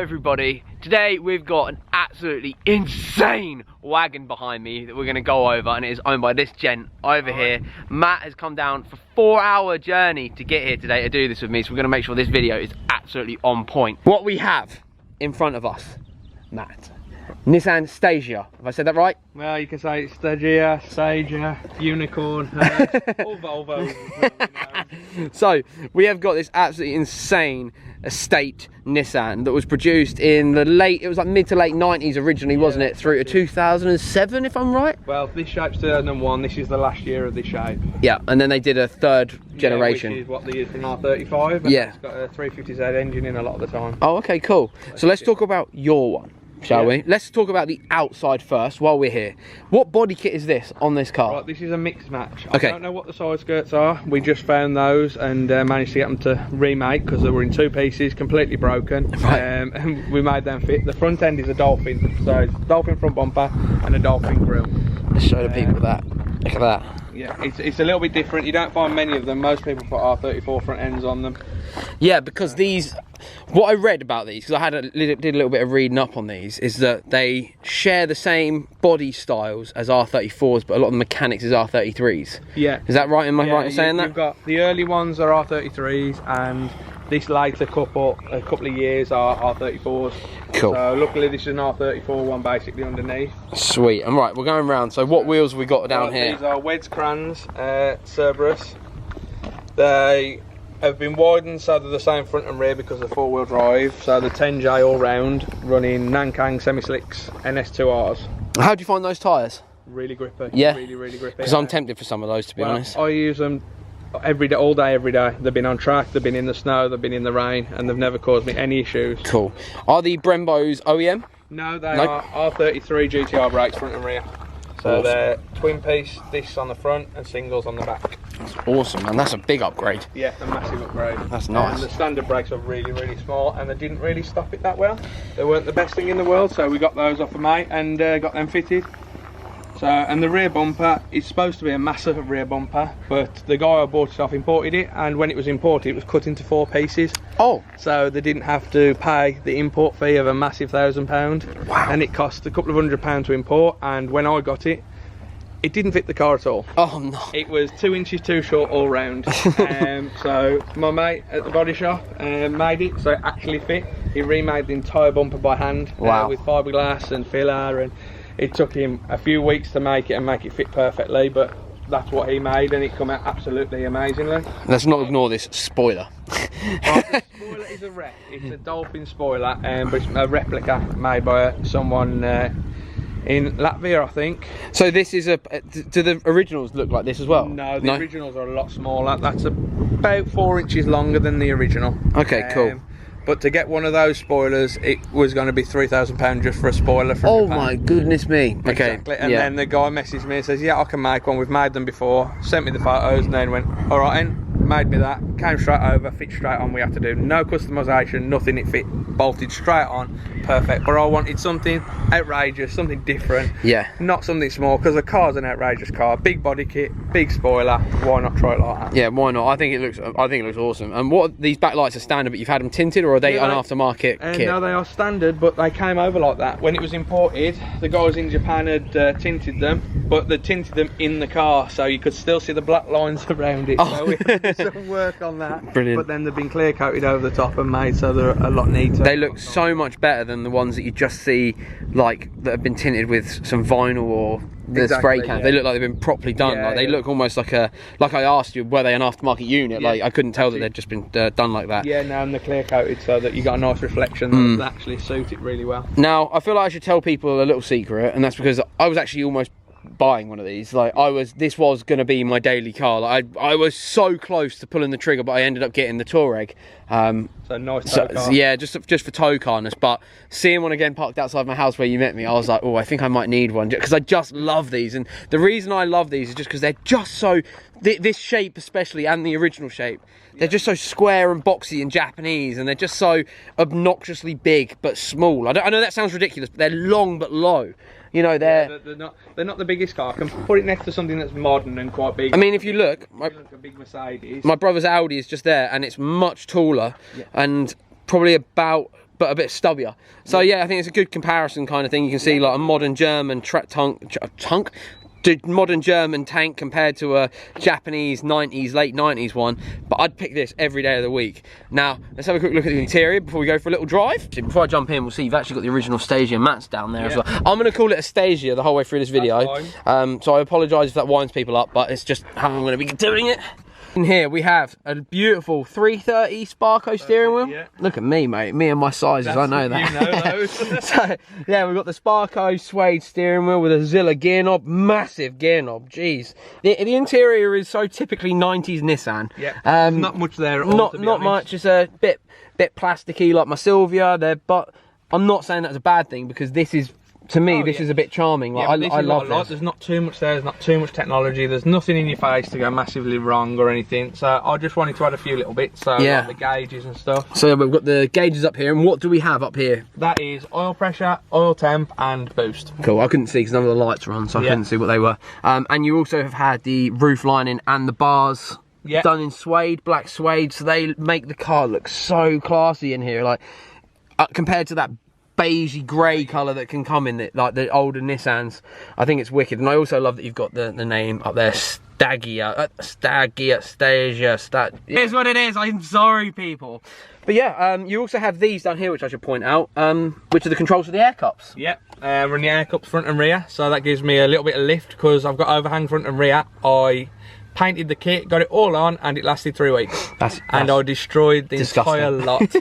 everybody, today we've got an absolutely insane wagon behind me that we're going to go over, and it is owned by this gent over here. Matt has come down for a 4-hour journey to get here today to do this with me, so we're going to make sure this video is absolutely on point. What we have in front of us, Matt, Nissan Stagea, have I said that right? Well, you can say it's Stagea, Unicorn, all Volvos. So, we have got this absolutely insane estate Nissan that was produced in the it was like mid to late 90s originally, wasn't it? Through to 2007, if I'm right? Well, this shape's 2001, this is the last year of this shape. Yeah, and then they did a third generation. Which is what they use from R35, and it's got a 350Z engine in a lot of the time. Oh, okay, cool. So let's talk about your one, shall we? Let's talk about the outside first while we're here. What body kit is this on this car? Right, this is a mixed match. Okay. I don't know what the side skirts are. We just found those and managed to get them to remake because they were in two pieces, completely broken. Right. And we made them fit. The front end is a Dolphin, so it's Dolphin front bumper and a Dolphin grille. Let's show the people that. Look at that. Yeah, it's a little bit different. You don't find many of them. Most people put R34 front ends on them. Yeah, because these, what I read about these, because I did a little bit of reading up on these, is that they share the same body styles as R34s, but a lot of the mechanics is R33s. Yeah. Is that right? Am I right in saying that? You've got the early ones are R33s, and this later couple of years are R34s. Cool. So luckily this is an R34 one basically underneath. Sweet. And right, we're going round. So what wheels have we got down here? These are Weds Crans Cerberus. They have been widened so they're the same front and rear because of 4-wheel drive. So the 10J all round, running Nankang semi-slicks NS2Rs. How do you find those tyres? Really grippy. Yeah. Really grippy. Because I'm tempted for some of those, to be honest. I use them every day, all day, every day. They've been on track, they've been in the snow, they've been in the rain, and they've never caused me any issues. Cool. Are the Brembos OEM? No, they are R33 GTR brakes front and rear. So they're twin piece, discs on the front and singles on the back. That's awesome, man. That's a big upgrade. Yeah, a massive upgrade. That's nice. And the standard brakes are really small, and they didn't really stop it that well. They weren't the best thing in the world, so we got those off of mate and got them fitted. So, and the rear bumper is supposed to be a massive rear bumper, but the guy I bought it off imported it, and when it was imported it was cut into 4 pieces. Oh! So they didn't have to pay the import fee of a massive £1,000. Wow. And it cost a couple of £100 to import, and when I got it, it didn't fit the car at all. Oh no. It was 2 inches too short all round. So my mate at the body shop made it so it actually fit. He remade the entire bumper by hand. Wow. With fiberglass and filler, and it took him a few weeks to make it and make it fit perfectly, but that's what he made, and it come out absolutely amazingly. Let's not ignore this spoiler. The spoiler is a rep. It's a Dolphin spoiler, but it's a replica made by someone in Latvia, I think. So this is a... Do the originals look like this as well? No, the originals are a lot smaller. That's about 4 inches longer than the original. Okay, cool. But to get one of those spoilers, it was going to be £3,000 just for a spoiler. For oh my goodness me. Okay. Exactly. And then the guy messaged me and says, yeah, I can make one. We've made them before. Sent me the photos and then went, all right, then. Made me that. Came straight over, fit straight on. We had to do no customisation, nothing. It fit, bolted straight on. Perfect. But I wanted something outrageous, something different. Yeah. Not something small, because the car's an outrageous car. Big body kit, big spoiler. Why not try it like that? Yeah, why not? I think it looks awesome. And what, these backlights are standard, but you've had them tinted, or are they an aftermarket kit? No, they are standard, but they came over like that. When it was imported, the guys in Japan had tinted them, but they tinted them in the car, so you could still see the black lines around it. Oh. So we had to do some work on that. Brilliant. But then they've been clear coated over the top and made so they're a lot neater. They look so much better than the ones that you just see, like, that have been tinted with some vinyl or the spray cans. They look like they've been properly done. Like they look almost like a, like I asked you, were they an aftermarket unit? Like I couldn't tell that they'd just been done like that. Yeah, no, and they're clear coated so that you got a nice reflection that actually suit it really well. Now I feel like I should tell people a little secret, and that's because I was actually almost buying one of these. Like this was going to be my daily car. Like I was so close to pulling the trigger, but I ended up getting the Touareg. So nice tow car. Yeah, just for tow carness. But seeing one again parked outside my house where you met me, I was like, oh, I think I might need one, because I just love these. And the reason I love these is just because they're just so, this shape especially, and the original shape, they're just so square and boxy and Japanese, and they're just so obnoxiously big but small. I know that sounds ridiculous, but they're long but low. You know, they're not the biggest car. I can put it next to something that's modern and quite big. I mean, if you look, a big Mercedes. My brother's Audi is just there, and it's much taller, and probably about but a bit stubbier. So yeah, I think it's a good comparison kind of thing. You can see like a modern German modern German tank compared to a Japanese 90s, late 90s one, but I'd pick this every day of the week. Now, let's have a quick look at the interior before we go for a little drive. Before I jump in, we'll see you've actually got the original Stagea mats down there as well. I'm going to call it a Stagea the whole way through this video. So I apologise if that winds people up, but it's just how I'm going to be doing it. In here we have a beautiful 330 Sparco steering wheel. Yeah. Look at me, mate. Me and my sizes, I know that. You know those. So, yeah, we've got the Sparco suede steering wheel with a Zilla gear knob. Massive gear knob, jeez. The interior is so typically 90s Nissan. Yeah, not much there at all, Not much. It's a bit plasticky like my Silvia there, but I'm not saying that's a bad thing because this is, to me, this is a bit charming. Like, I love this. There's not too much there, there's not too much technology, there's nothing in your face to go massively wrong or anything. So I just wanted to add a few little bits, so like the gauges and stuff. So we've got the gauges up here, and what do we have up here? That is oil pressure, oil temp, and boost. Cool, I couldn't see because none of the lights were on, so I couldn't see what they were. And you also have had the roof lining and the bars done in suede, black suede, so they make the car look so classy in here. Like, compared to that beigey grey colour that can come in it, like the older Nissans. I think it's wicked. And I also love that you've got the name up there, Stagea. It is what it is, I'm sorry people. But yeah, you also have these down here, which I should point out, which are the controls for the air cups. Yep, run the air cups front and rear, so that gives me a little bit of lift because I've got overhang front and rear. I painted the kit, got it all on, and it lasted 3 weeks. And I destroyed the entire lot.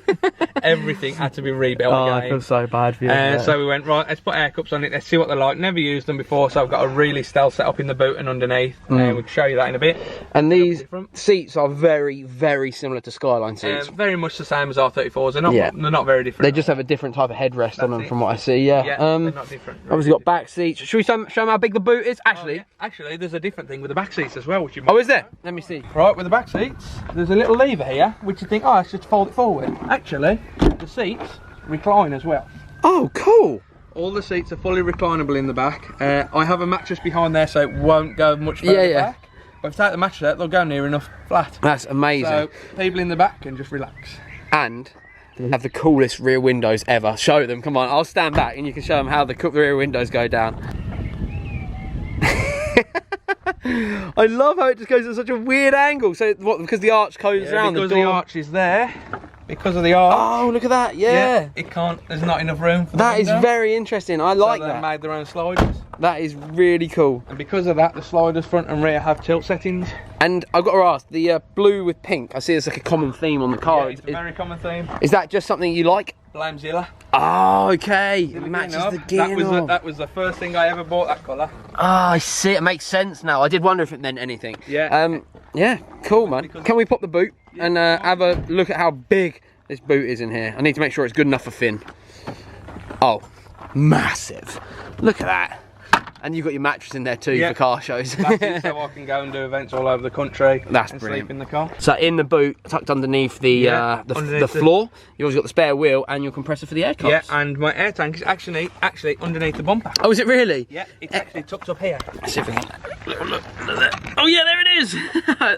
Everything had to be rebuilt again. I feel so bad for you. So we went, right, let's put air cups on it, let's see what they're like. Never used them before, so I've got a really stealth set up in the boot and underneath. And we can show you that in a bit. And these seats are very, very similar to Skyline seats. Very much the same as R34s. They're not very different. They just have a different type of headrest on them from what I see, they're not different. Obviously got back seats. Should we show them how big the boot is? Actually, there's a different thing with the back seats as well, which you Oh, is there? Let me see. Right, with the back seats, there's a little lever here, which you think, oh, let's just fold it forward. Actually, the seats recline as well. Oh, cool. All the seats are fully reclinable in the back. I have a mattress behind there, so it won't go much further back. But if I take the mattress out, they'll go near enough flat. That's amazing. So people in the back can just relax. And they have the coolest rear windows ever. Show them, come on, I'll stand back and you can show them how the rear windows go down. I love how it just goes at such a weird angle. So what, because the arch goes around the door? Because the arch is there. Because of the arch. Oh, look at that, yeah. It can't, there's not enough room for that. Is very interesting, I like that. They made their own sliders. That is really cool. And because of that, the sliders front and rear have tilt settings. And I've got to ask, the blue with pink, I see it's like a common theme on the car. Yeah, it's a very common theme. Is that just something you like? Blame Zilla. Oh, okay. It matches the gear knob. That was the first thing I ever bought, that colour. Ah, I see. It makes sense now. I did wonder if it meant anything. Yeah. Yeah, cool, man. Can we pop the boot and have a look at how big this boot is in here? I need to make sure it's good enough for Finn. Oh, massive. Look at that. And you've got your mattress in there too for car shows. That's it, so I can go and do events all over the country. That's and brilliant. Sleep in the car. So in the boot, tucked underneath the floor, you've also got the spare wheel and your compressor for the air cups. Yeah, and my air tank is actually underneath the bumper. Oh, is it really? Yeah, it's actually tucked up here. Let's see if we can look. Oh yeah, there it is.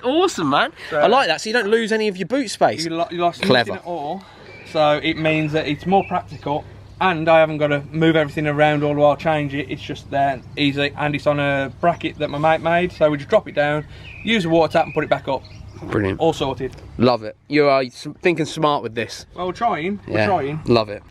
Awesome, man. So, I like that. So you don't lose any of your boot space. You lost nothing at all. So it means that it's more practical. And I haven't got to move everything around all the while, change it. It's just there, easy, and it's on a bracket that my mate made. So we just drop it down, use a water tap and put it back up. Brilliant. All sorted. Love it. You are thinking smart with this. Well, we're trying. We're trying. Love it.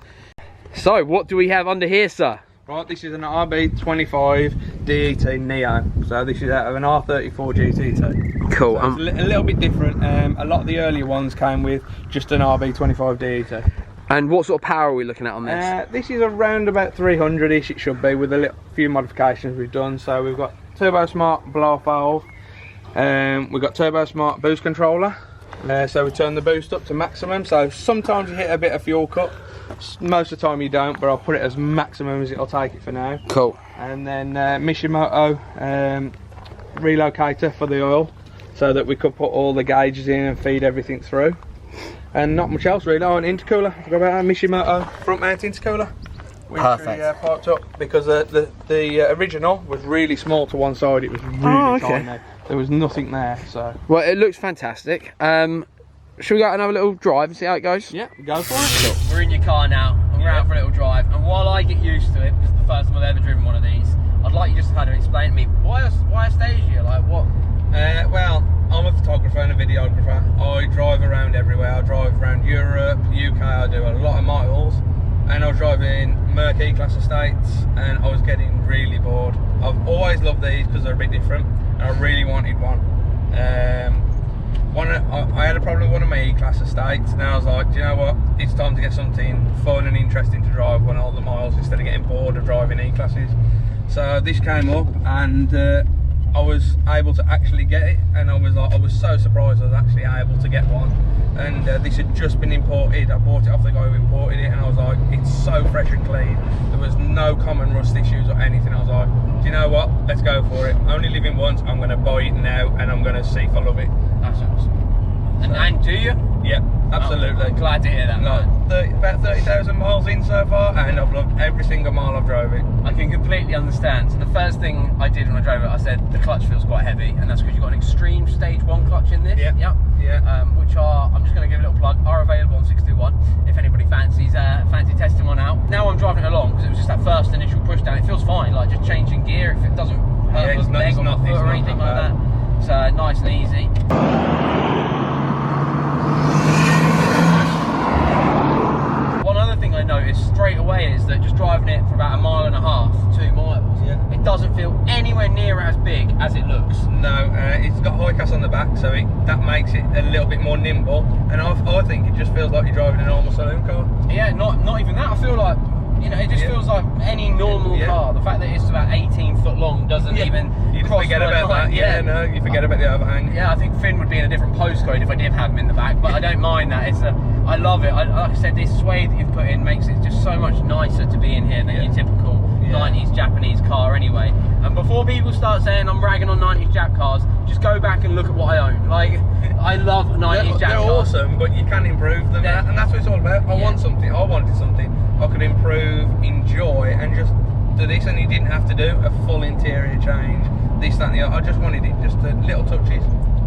So, what do we have under here, sir? Right, this is an RB25 DET Neo. So this is out of an R34 GT2. Cool. So it's a little bit different. A lot of the earlier ones came with just an RB25 DET. And what sort of power are we looking at on this? This is around about 300-ish, it should be, with a few modifications we've done. So we've got Turbo Smart blow valve, we've got Turbo Smart boost controller. So we turn the boost up to maximum. So sometimes you hit a bit of fuel cut, most of the time you don't, but I'll put it as maximum as it'll take it for now. Cool. And then Mishimoto relocator for the oil, so that we could put all the gauges in and feed everything through. And not much else really. Oh, an intercooler. I forgot about our Mishimoto front mount intercooler. Perfect. We parked up because the original was really small to one side. It was really tiny. There was nothing there. So. Well, it looks fantastic. should we go out and have a little drive and see how it goes? Yeah, go for it. Look, we're in your car now, and we're out for a little drive. And while I get used to it, because it's the first time I've ever driven one of these, I'd like you just to kind of explain to me why a Stagea? Like what? Well, I'm a photographer and a videographer. I drive around everywhere. I drive around Europe, UK. I do a lot of miles, and I was driving Merc E-Class estates, and I was getting really bored. I've always loved these because they're a bit different, and I really wanted one. I had a problem with one of my E-Class estates, and I was like, do you know what? It's time to get something fun and interesting to drive on all the miles instead of getting bored of driving E-Classes. So this came up, and I was able to actually get it, and I was so surprised I was actually able to get one. And this had just been imported. I bought it off the guy who imported it, and I was like, it's so fresh and clean. There was no common rust issues or anything. I was like, do you know what? Let's go for it. I only live in once. I'm going to buy it now, and I'm going to see if I love it. That's awesome. And do you? Yeah, absolutely. Oh, glad to hear that, man. About 30,000 miles in so far, and I've loved every single mile I've drove it. I can completely understand. So the first thing I did when I drove it, I said the clutch feels quite heavy, and that's because you've got an extreme stage 1 clutch in this. Yeah. Yep. Yeah. Which are, I'm just going to give a little plug, are available on 621 if anybody fancy testing one out. Now I'm driving it along because it was just that first initial push down. It feels fine, like just changing gear if it doesn't hurt my leg or my foot or anything like that. So nice and easy. One other thing I noticed straight away is that just driving it for about 1.5 miles, 2 miles, it doesn't feel anywhere near as big as it looks. No, it's got high cast on the back, so that makes it a little bit more nimble, and I think it just feels like you're driving a normal saloon car. Yeah, not even that. I feel like, you know, it just feels like any normal car. The fact that it's about 18 foot long doesn't even cross forget my about mind. that. No, you forget about the overhang. Yeah, I think Finn would be in a different postcode if I did have him in the back, but I don't mind that. I love it. Like I said, this suede that you've put in makes it just so much nicer to be in here than your typical 90s Japanese car anyway. And before people start saying I'm ragging on 90s Jap cars, just go back and look at what I own. Like, I love 90s Jap cars. They're awesome, but you can improve them, and that's what it's all about. I wanted something I could improve, enjoy, and just do this, and you didn't have to do a full interior change, this, that and the other. I just wanted it, just the little touches.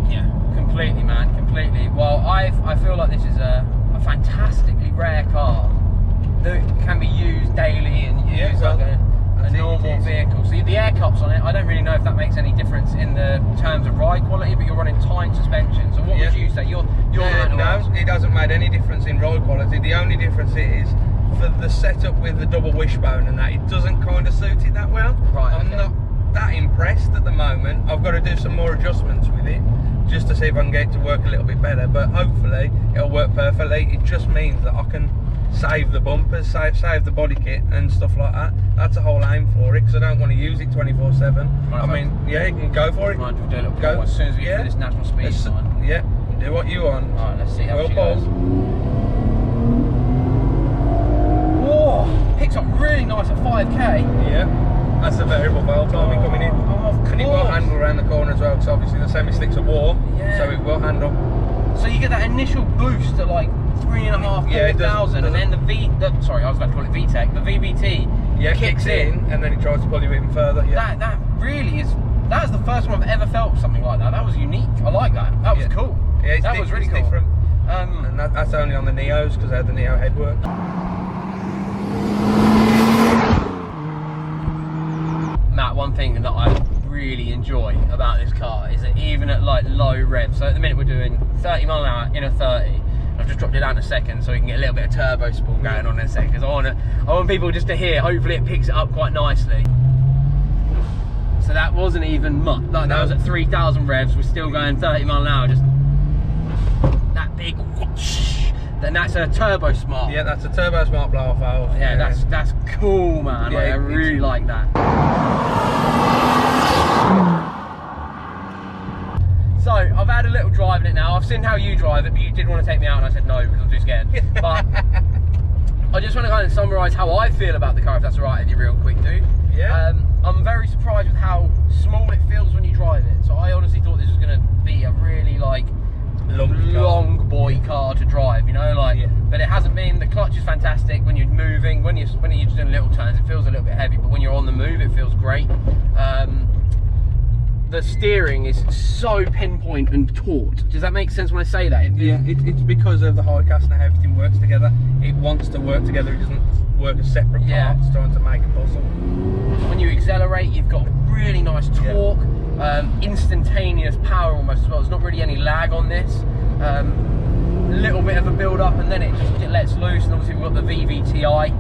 Yeah, completely, man, completely. Well, I feel like this is a fantastically rare car that can be used daily and used like a normal vehicle. So the air cups on it, I don't really know if that makes any difference in the terms of ride quality, but you're running tight suspension. So what would you say? You're no, it hasn't made any difference in ride quality. The only difference is for the setup with the double wishbone and that, it doesn't kind of suit it that well. Right. I'm not that impressed at the moment. I've got to do some more adjustments with it just to see if I can get it to work a little bit better, but hopefully it'll work perfectly. It just means that I can save the bumpers, save the body kit and stuff like that. That's a whole aim for it, because I don't want to use it 24/7. I mean, yeah, you can go for it. Might do a little go as soon as we get this national speed sign. Yeah, do what you want. Alright, let's see how she goes. Whoa, picks up really nice at 5k. Yeah, that's the variable valve timing coming in. Oh, of course. And it will handle around the corner as well, because obviously the semi-slicks are warm, so it will handle. So you get that initial boost at like 3.5, 4,000, and then sorry, I was about to call it VTEC, the VBT kicks in, and then it tries to pull you even further. That really is, that's the first time I've ever felt something like that. That was unique. I like that. That was cool. Yeah, that was really cool. Different. And that's only on the Neos, because they had the Neo headwork. Matt, one thing that I really enjoy about this car is that even at like low rev, so at the minute we're doing 30 mile an hour in a 30, I've just dropped it down a second so we can get a little bit of turbo spool going on in a second, because I want people just to hear, hopefully it picks it up quite nicely. So that wasn't even much, like that was at 3,000 revs, we're still going 30 mile an hour, just that big whoosh. Then that's a Turbo Smart. Yeah, that's a Turbo Smart blow-off valve. Yeah, that's cool, man. Yeah, like, I really like that. So I've had a little drive in it now. I've seen how you drive it, but you did want to take me out, and I said no because I'm too scared. But I just want to kind of summarise how I feel about the car, if that's all right with you, real quick, dude. Yeah. I'm very surprised with how small it feels when you drive it. So I honestly thought this was going to be a really like long boy car to drive, you know, like. But it hasn't been. The clutch is fantastic when you're moving. When you're just doing little turns, it feels a little bit heavy. But when you're on the move, it feels great. the steering is so pinpoint and taut. Does that make sense when I say that? Yeah, it's because of the high cast and how everything works together. It wants to work together, it doesn't work as separate parts trying to make a puzzle. When you accelerate, you've got really nice torque, instantaneous power almost as well. There's not really any lag on this. A little bit of a build up and then it lets loose, and obviously we've got the VVTi.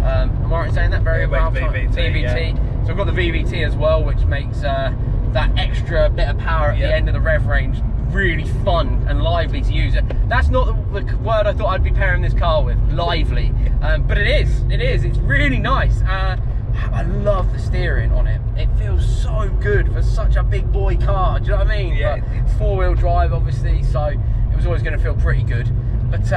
Am I right in saying that? Very well. VVT. Yeah. So we've got the VVT as well, which makes that extra bit of power at the end of the rev range really fun and lively to use. That's not the word I thought I'd be pairing this car with, lively, but it is. It's really nice. I love the steering on it. It feels so good for such a big boy car, do you know what I mean? Yeah. It's four-wheel drive obviously, so it was always going to feel pretty good. But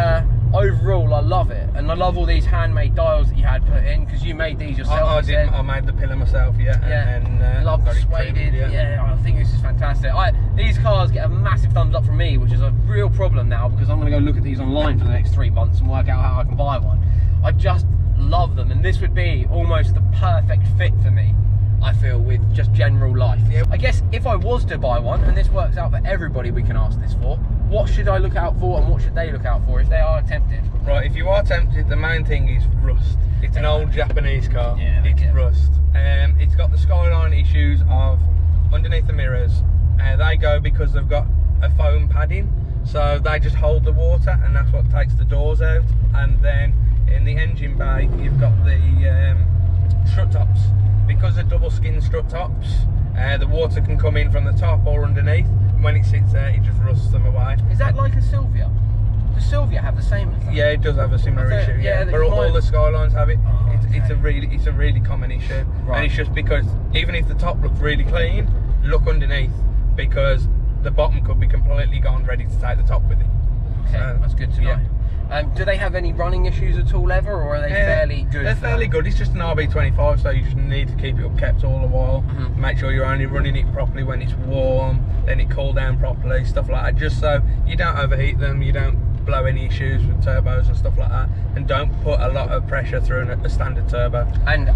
overall I love it, and I love all these handmade dials that you had put in, because you made these yourself. I made the pillar myself, and love the suede. I think this is fantastic. These cars get a massive thumbs up from me, which is a real problem now, because I'm going to go look at these online for the next 3 months and work out how I can buy one. I just love them, and this would be almost the perfect fit for me, I feel, with just general life. I guess if I was to buy one, and this works out for everybody we can ask this for, what should I look out for and what should they look out for if they are tempted? Right, if you are tempted, the main thing is rust. It's an old Japanese car. It's rust. It's got the skyline issues of underneath the mirrors. They go because they've got a foam padding, so they just hold the water, and that's what takes the doors out. And then in the engine bay, you've got the strut tops. Because of double skin strut tops, the water can come in from the top or underneath. When it sits there, it just rusts them away. Is that like a Silvia? Does Silvia have the same? Yeah, it does have a similar issue. But all the Skylines have it. It's a really common issue, and it's just because even if the top looks really clean, look underneath, because the bottom could be completely gone, ready to take the top with it. Okay, that's good to know. Do they have any running issues at all ever, or are they fairly good? They're fairly good. It's just an RB25, so you just need to keep it kept all the while. Make sure you're only running it properly when it's warm, then it cool down properly, stuff like that, just so you don't overheat them, you don't blow any issues with turbos and stuff like that, and don't put a lot of pressure through a standard turbo. And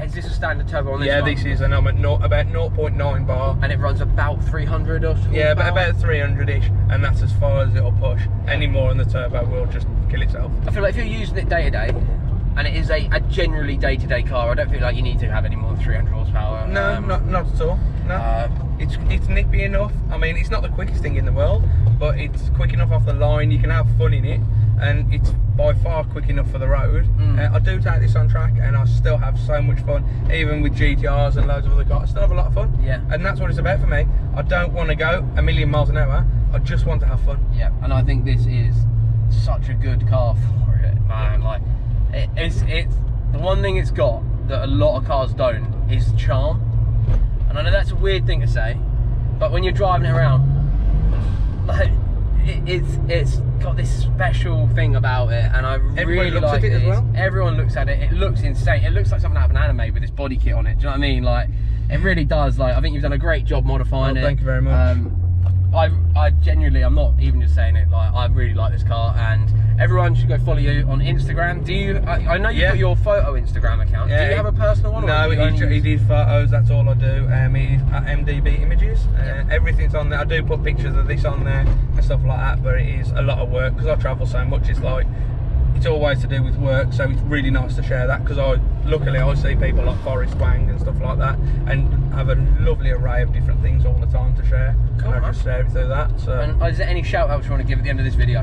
is this a standard turbo on this one? Yeah, this is, and I'm at about 0.9 bar. And it runs about 300 or so? Yeah, about 300-ish, and that's as far as it'll push. Any more on the turbo will just kill itself. I feel like if you're using it day to day, and it is a generally day-to-day car, I don't feel like you need to have any more than 300 horsepower. No, not at all. No, it's nippy enough. I mean, it's not the quickest thing in the world, but it's quick enough off the line. You can have fun in it, and it's by far quick enough for the road. I do take this on track, and I still have so much fun, even with GTRs and loads of other cars. I still have a lot of fun. Yeah, and that's what it's about for me. I don't want to go a million miles an hour. I just want to have fun. Yeah, and I think this is such a good car for it, man. Like, it's the one thing it's got that a lot of cars don't is charm. And I know that's a weird thing to say, but when you're driving it around, like, it's got this special thing about it, and I really like it. Everyone looks at it. It looks insane. It looks like something out of an anime with this body kit on it. Do you know what I mean? Like, it really does. Like, I think you've done a great job modifying it. Thank you very much. I genuinely, I'm not even just saying it, like, I really like this car, and everyone should go follow you on Instagram. Do you, I know you've got your photo Instagram account, do you have a personal one? No, he did photos, that's all I do. It is at MDB Images, everything's on there. I do put pictures of this on there and stuff like that, but it is a lot of work, because I travel so much, it's like, it's always to do with work, so it's really nice to share that, because luckily I see people like Forrest Wang and stuff like that, and have a lovely array of different things all the time to share. Cool, and I just share it through that. So. And is there any shout outs you want to give at the end of this video?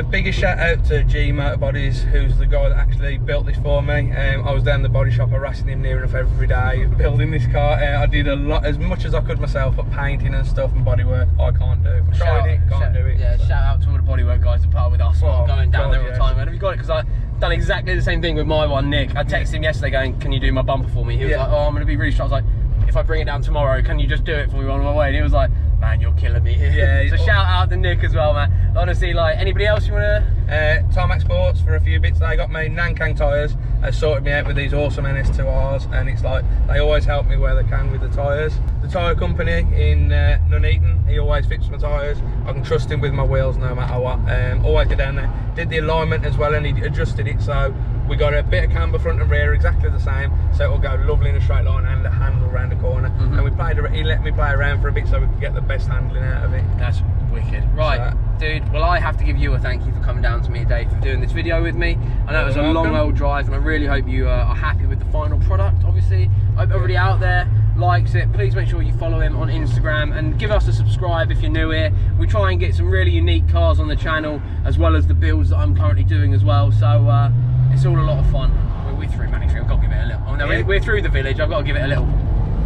Biggest shout out to G Motorbodies, who's the guy that actually built this for me. I was down the body shop harassing him near enough every day building this car. I did a lot, as much as I could myself, but painting and stuff and bodywork I can't do. I tried it, can't do it. Yeah, so. Shout out to all the bodywork guys that part with us. Going down there all the time. Have you got it? Because I done exactly the same thing with my one, Nick. I texted him yesterday going, can you do my bumper for me? He was like, oh, I'm going to be really short. I was like, if I bring it down tomorrow, can you just do it for me on my way? And he was like, man, you're killing me. Yeah. So shout out to Nick as well, man. Honestly, like, anybody else you want to? Tarmac Sports for a few bits they got me. Nankang tyres has sorted me out with these awesome NS2Rs, and it's like, they always help me where they can with the tyres. The tyre company in Nuneaton, he always fixes my tyres. I can trust him with my wheels no matter what. Always go down there. Did the alignment as well, and he adjusted it so We got a bit of camber front and rear, exactly the same, so it'll go lovely in a straight line and a handle around the corner. And he let me play around for a bit so we could get the best handling out of it. That's wicked. Right, dude, well, I have to give you a thank you for coming down to me today, for doing this video with me. I know it was a long old drive, and I really hope you are happy with the final product, obviously. I hope everybody out there likes it. Please make sure you follow him on Instagram and give us a subscribe if you're new here. We try and get some really unique cars on the channel, as well as the builds that I'm currently doing as well, so it's all a lot of fun. We're through Manning Street, I've got to give it a little. Oh no, we're through the village, I've got to give it a little.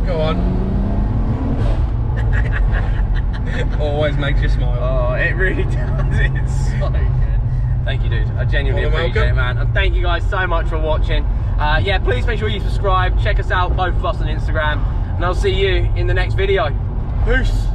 Go on. Always makes you smile. Oh, it really does. It's so good. Thank you, dude. I genuinely appreciate it, man. And thank you guys so much for watching. Yeah, please make sure you subscribe. Check us out, both of us on Instagram. And I'll see you in the next video. Peace.